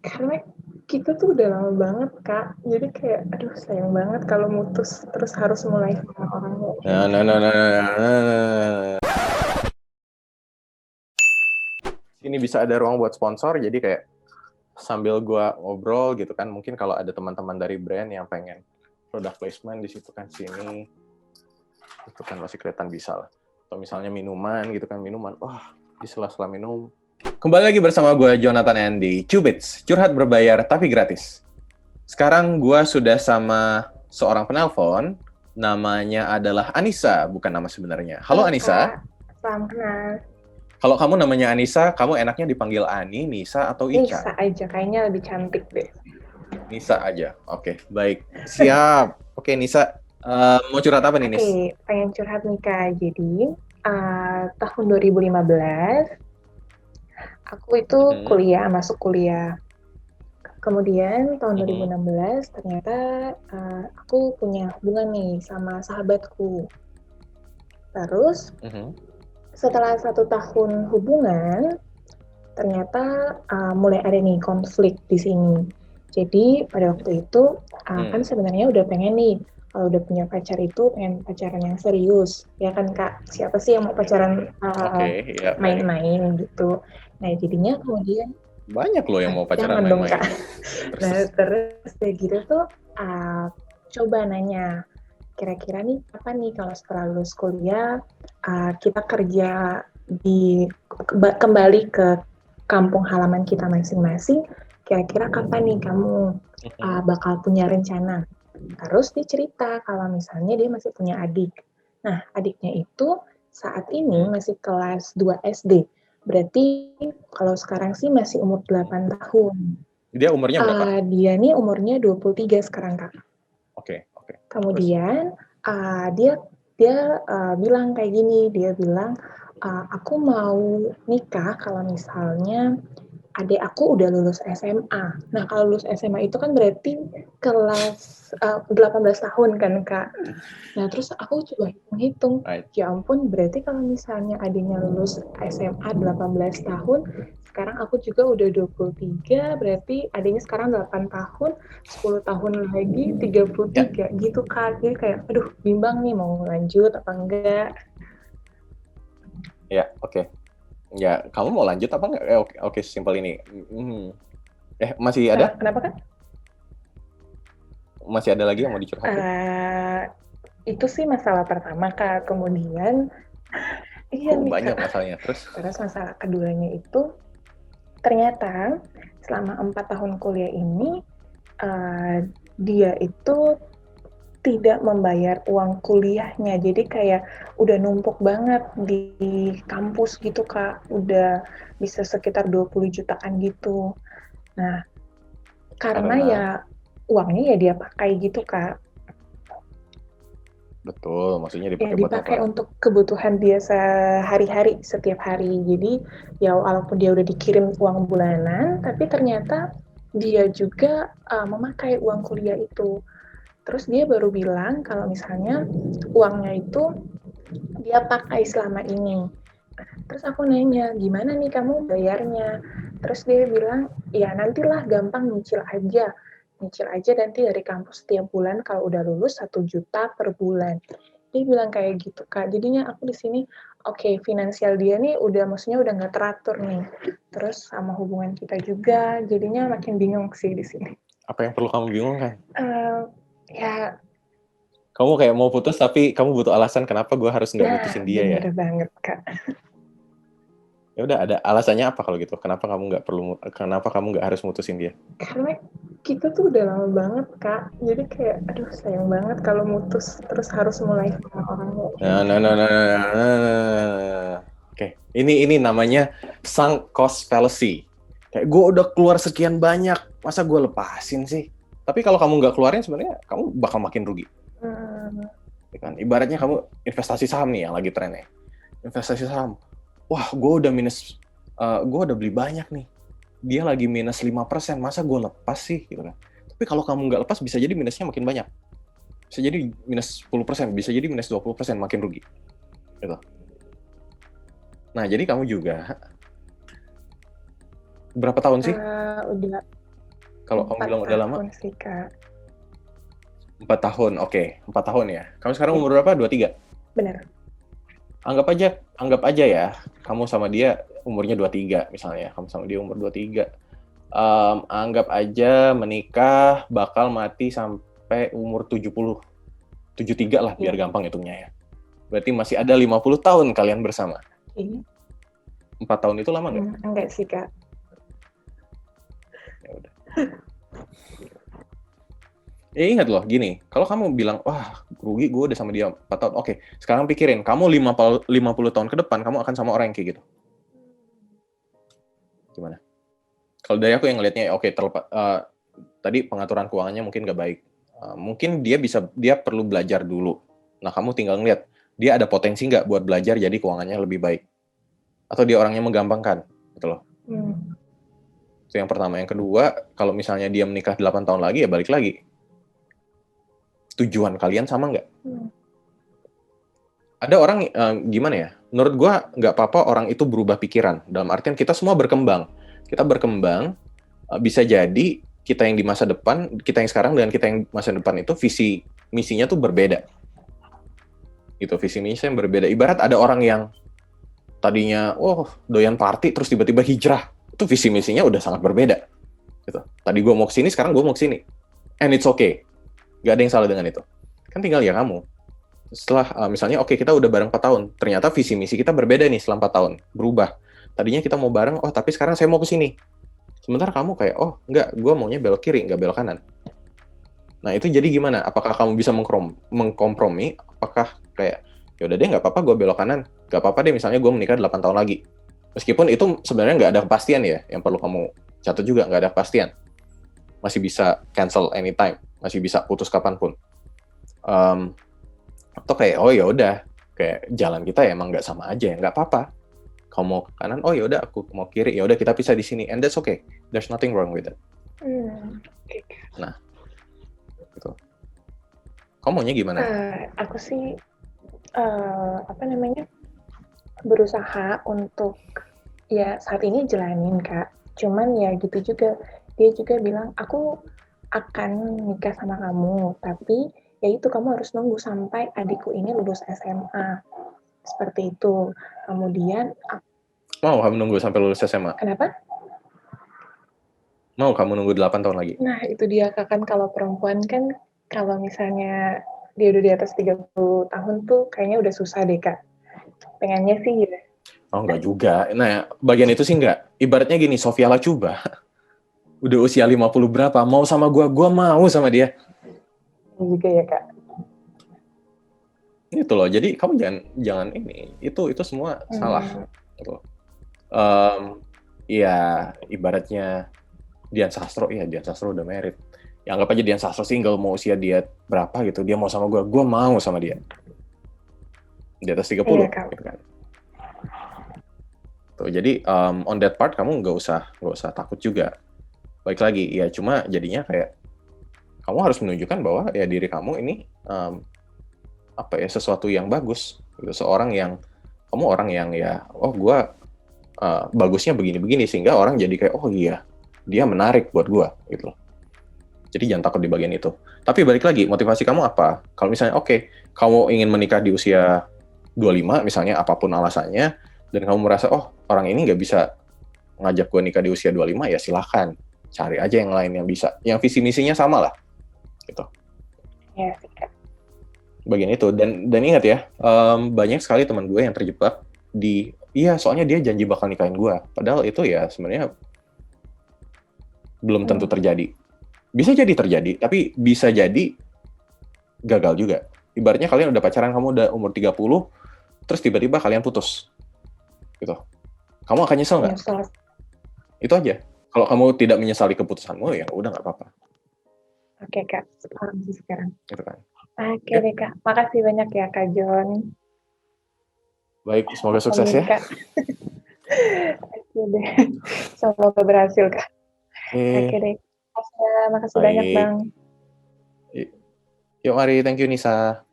Karena kita tuh udah lama banget, Kak. Jadi kayak, aduh sayang banget kalau mutus terus harus mulai sama orang lain. Nah, nah, nah, nah, nah, nah, nah. Ini bisa ada ruang buat sponsor, jadi kayak sambil gua ngobrol gitu kan, mungkin kalau ada teman-teman dari brand yang pengen product placement di situ kan sini, itu kan masih kelihatan bisa lah. Atau misalnya minuman gitu kan, minuman, wah di sela-sela minum. Kembali lagi bersama gue Jonathan Andy, Cubits, curhat berbayar tapi gratis. Sekarang gue sudah sama seorang penelpon, namanya adalah Anissa, bukan nama sebenarnya. Halo Halo, Kak. Anissa. Salam kenal. Kalau kamu namanya Anissa, kamu enaknya dipanggil Ani, Nisa, atau Nisa Ica? aja, kayaknya lebih cantik deh. Nisa aja. Oke, baik. Siap. Oke, Nisa. Mau curhat apa nih, Oke, Nis? pengen curhat nih, Kak. Jadi, tahun 2015, aku itu Mhm, masuk kuliah. Kemudian tahun mhm, 2016 ternyata aku punya hubungan nih sama sahabatku. Terus mhm, setelah 1 tahun hubungan, ternyata mulai ada nih konflik di sini. Jadi pada waktu itu kan hmm. sebenarnya udah pengen nih kalau udah punya pacar itu pengen pacaran yang serius, ya kan Kak? Siapa sih yang mau pacaran Oke, ya baik. main-main gitu? Nah jadinya kemudian Banyak loh yang mau pacaran jangan dong main-main. Kak. Terus, Nah terus. terus kayak gitu tuh coba nanya kira-kira nih apa nih kalau setelah lulus kuliah kita kerja di kembali ke kampung halaman kita masing-masing, kira-kira kapan nih kamu Mhm, bakal punya rencana? Terus dia cerita kalau misalnya dia masih punya adik. Nah, adiknya itu saat ini mhm. masih kelas 2 SD. Berarti kalau sekarang sih masih umur 8 tahun. Dia umurnya berapa? Dia nih umurnya 23 sekarang, Kak. Oke, oke. Terus? Kemudian dia dia bilang kayak gini, dia bilang, aku mau nikah kalau misalnya adik aku udah lulus SMA. Nah, kalau lulus SMA itu kan berarti kelas 18 tahun kan, Kak. Nah, terus aku coba hitung-hitung, Right. ya ampun berarti kalau misalnya adiknya lulus SMA 18 tahun, sekarang aku juga udah 23, berarti adiknya sekarang 8 tahun, 10 tahun lagi Ya, 33 gitu Kak. Jadi kayak aduh bimbang nih mau lanjut apa enggak. ya, oke. Ya, kamu mau lanjut apa nggak? Oke, oke, simpel ini. Mhm. Masih ada? Kenapa Kak? Masih ada lagi yang mau dicurhatin? Uh, itu sih masalah pertama Kak. Kemudian iya Oh, nih banyak Kak. masalahnya. Terus? Terus masalah keduanya itu ternyata selama 4 tahun kuliah ini dia itu tidak membayar uang kuliahnya. Jadi kayak udah numpuk banget di kampus gitu Kak. Udah bisa sekitar 20 jutaan gitu. Nah, karena ya Karena, uangnya ya dia pakai gitu Kak. betul, maksudnya Ya dipakai buat dipakai apa? untuk kebutuhan dia sehari-hari, setiap hari. Jadi ya walaupun dia udah dikirim uang bulanan, tapi ternyata dia juga memakai uang kuliah itu. Terus dia baru bilang kalau misalnya uangnya itu dia pakai selama ini. Terus aku nanya, gimana nih kamu bayarnya? Terus dia bilang, ya nantilah gampang nyicil aja. Nyicil aja nanti dari kampus setiap bulan kalau udah lulus 1 juta per bulan. Dia bilang kayak gitu Kak. Jadinya aku di sini, oke, finansial dia nih udah maksudnya udah nggak teratur nih. Terus sama hubungan kita juga, jadinya makin bingung sih di sini. Apa yang perlu kamu bingung kan? Ya, Kamu kayak mau putus tapi kamu butuh alasan kenapa gue harus nggak nah mutusin dia ya? bener banget Kak. Ya udah, ada alasannya apa kalau gitu? Kenapa kamu nggak harus mutusin dia? Karena kita tuh udah lama banget Kak. Jadi kayak aduh sayang banget kalau mutus terus harus mulai sama orang lain. Nah, nah, nah, nah, nah, nah, nah. Oke, ini namanya sunk cost fallacy. Kayak gue udah keluar sekian banyak, masa gue lepasin sih? Tapi kalau kamu nggak keluarin, sebenarnya kamu bakal makin rugi. Hmm, Ya kan? Ibaratnya kamu investasi saham nih yang lagi trennya. Investasi saham. Wah, gue udah beli banyak nih. Dia lagi minus 5%, masa gue lepas sih? Gitu kan. Tapi kalau kamu nggak lepas, bisa jadi minusnya makin banyak. Bisa jadi minus 10%, bisa jadi minus 20%, makin rugi. Gitu. Nah, jadi kamu juga berapa tahun sih? udah Kalau kamu 4 bilang udah lama, tahun sih, Kak. 4 tahun, oke. 4 tahun ya. Kamu sekarang Ya, umur berapa? 23? benar. Anggap aja ya, kamu sama dia umurnya 23 misalnya. Kamu sama dia umur 23. Anggap aja menikah bakal mati sampai umur 70. 73 lah, biar Iya. gampang hitungnya ya. Berarti masih ada 50 tahun kalian bersama. Ini 4 tahun itu lama nggak? enggak sih, Kak. Ya udah. Ya ingat loh, gini, kalau kamu bilang, wah rugi gue udah sama dia 4 tahun, oke, sekarang pikirin, kamu 50 tahun ke depan, kamu akan sama orang yang kayak gitu. Gimana? Kalau dari aku yang ngelihatnya, oke, tadi pengaturan keuangannya mungkin nggak baik. Mungkin dia perlu belajar dulu. Nah, kamu tinggal ngeliat, dia ada potensi nggak buat belajar jadi keuangannya lebih baik? Atau dia orangnya menggampangkan? Gitu loh. Itu yang pertama. Yang kedua, kalau misalnya dia menikah 8 tahun lagi, ya balik lagi. Tujuan kalian sama nggak? Ada orang, gimana ya? Menurut gue, nggak apa-apa orang itu berubah pikiran. Dalam artian kita semua berkembang. Kita berkembang, bisa jadi kita yang di masa depan, kita yang sekarang dengan kita yang masa depan itu visi misinya tuh berbeda. Gitu, visi misinya yang berbeda. Ibarat ada orang yang tadinya, doyan party, terus tiba-tiba hijrah. Itu visi misinya udah sangat berbeda. Gitu. Tadi gue mau kesini, sekarang gue mau kesini. And it's okay. Gak ada yang salah dengan itu. Kan tinggal ya kamu. Setelah, misalnya, kita udah bareng 4 tahun. Ternyata visi misi kita berbeda nih setelah 4 tahun. Berubah. Tadinya kita mau bareng, tapi sekarang saya mau kesini. Sementara kamu kayak, enggak, gue maunya belok kiri, nggak belok kanan. Nah, itu jadi gimana? Apakah kamu bisa mengkompromi? Apakah kayak, yaudah deh, nggak apa-apa gue belok kanan. Nggak apa-apa deh, misalnya gue menikah 8 tahun lagi. Meskipun itu sebenarnya nggak ada kepastian ya, yang perlu kamu catat juga, nggak ada kepastian. Masih bisa cancel anytime, masih bisa putus kapanpun. Atau kayak, ya udah, kayak jalan kita emang nggak sama aja, ya nggak apa-apa. Kamu mau ke kanan, ya udah aku mau kiri, ya udah kita pisah di sini, and that's okay. There's nothing wrong with it. Nah, gitu. Kamu maunya gimana? Aku sih berusaha untuk ya saat ini jalanin, Kak. Cuman ya gitu juga, dia juga bilang aku akan nikah sama kamu, tapi ya itu kamu harus nunggu sampai adikku ini lulus SMA. Seperti itu. Kemudian Mau kamu nunggu sampai lulus SMA? Kenapa? Mau kamu nunggu 8 tahun lagi? Nah, itu dia, Kak. Kan kalau perempuan kan, kalau misalnya dia udah di atas 30 tahun tuh kayaknya udah susah deh, Kak. Pengennya sih gitu. Enggak juga. Nah, bagian itu sih enggak. Ibaratnya gini, Sofia Lacuba. Udah usia 50 berapa, mau sama gua mau sama dia. Juga ya, Kak. Itu loh, jadi kamu jangan ini. Itu semua salah. Gitu. Ya, ibaratnya Dian Sastro udah married. Ya anggap aja Dian Sastro single, mau usia dia berapa gitu, dia mau sama gue mau sama dia. Di atas 30, iya, gitu kan. Tuh, jadi on that part kamu nggak usah takut juga. Baik lagi, ya cuma jadinya kayak kamu harus menunjukkan bahwa ya diri kamu ini sesuatu yang bagus. Gitu. Orang yang ya, gue bagusnya begini-begini, sehingga orang jadi kayak, iya, dia menarik buat gue, gitu loh. Jadi jangan takut di bagian itu. Tapi balik lagi, motivasi kamu apa? Kalau misalnya, kamu ingin menikah di usia 25, misalnya apapun alasannya, dan kamu merasa, orang ini nggak bisa ngajak gue nikah di usia 25, ya silahkan. Cari aja yang lain yang bisa. Yang visi misinya sama lah. Gitu. Iya, sih, Kak. Bagian itu. Dan ingat ya, banyak sekali teman gue yang terjebak soalnya dia janji bakal nikahin gue. Padahal itu ya sebenarnya belum tentu terjadi. Bisa jadi terjadi, tapi bisa jadi gagal juga. Ibaratnya kalian udah pacaran, kamu udah umur 30, terus tiba-tiba kalian putus. Gitu. Kamu akan nyesel nggak? Nyesel. Itu aja. Kalau kamu tidak menyesali keputusanmu, ya udah nggak apa-apa. Oke, Kak. Paham sih sekarang. Gitu kan. Oke deh, Kak. Makasih banyak ya, Kak John. Baik, semoga sukses ya. Oke deh. Semoga berhasil, Kak. Oke deh. Makasih banyak, Bang. Yuk, mari. Thank you, Nisa.